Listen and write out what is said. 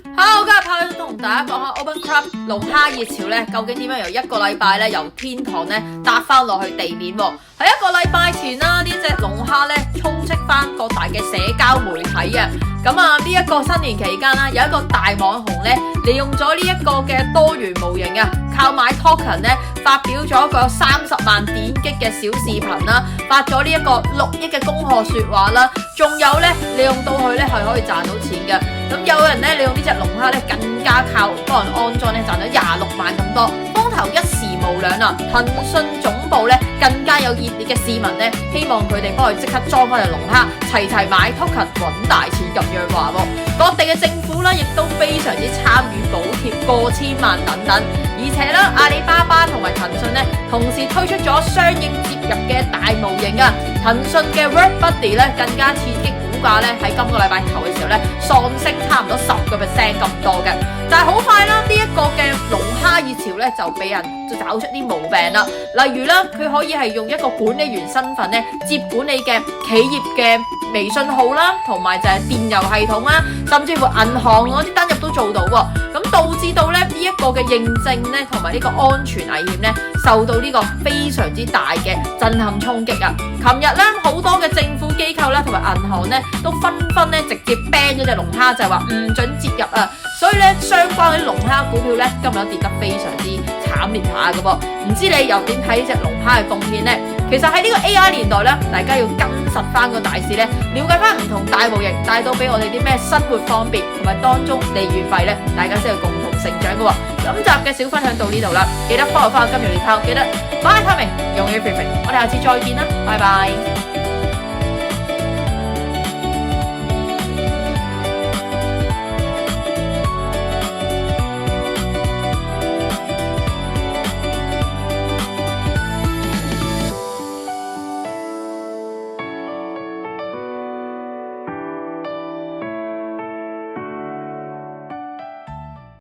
Hello，今日跑去同大家講下 Open Club 龍蝦熱潮咧，究竟點樣由一個禮拜咧由天堂咧搭翻落去地面喎？喺一個禮拜前啦，呢隻龍蝦咧充斥翻各大嘅社交媒體啊！咁啊，呢一個新年期間啦，有一個大網紅咧，利用咗呢一個嘅多元模型啊，靠買 token 咧，發表咗一個30萬點擊嘅小視頻啦，發咗呢一個6億嘅恭賀說話啦，仲有咧利用到佢咧係可以賺到錢嘅。咁有人咧利用呢隻龍蝦咧，更加靠幫人安裝咧賺咗26萬咁多，風頭一時無兩啊！騰訊總部咧更加有熱烈嘅市民咧，希望佢哋幫佢即刻裝翻隻龍蝦，齊買 token 揾大錢咁樣話喎。各地嘅政府啦，亦都非常之參與補貼過千萬等等，而且咧阿里巴巴同埋騰訊咧同時推出咗相應接入嘅大模型啊！騰訊嘅 WorkBuddy 咧更加刺激股價咧喺今個禮拜頭嘅時候咧喪升差唔多10%咁多嘅，但係好快啦，呢一個嘅龍蝦熱潮咧就俾人找出啲毛病啦。例如啦，佢可以係用一個管理員身份咧接管你嘅企業嘅微信號啦，同埋就係電郵系統啦，甚至乎銀行嗰啲登入都做到喎。咁導致到咧呢一個嘅認證咧同埋呢個安全危險咧受到呢個非常之大嘅震撼衝擊啊！琴日咧好多嘅政府機構啦同埋銀行咧都紛紛咧直接 ban 咗隻龍蝦，就係話唔准接入啊！所以咧相關嘅龍蝦股票咧今日跌得非常之慘烈下嘅噃，唔知你又點睇呢隻龍蝦嘅貢獻呢？其實喺呢個 AI 年代咧，大家要跟實翻個大市咧，了解翻唔同大模型帶到俾我哋啲咩生活方便，同埋當中利與弊咧，大家先係共同成長嘅喎。今集嘅小分享到呢度啦，記得 follow 翻我金融獵豹，記得買透明用 everything， 我哋下次再見啦，拜拜。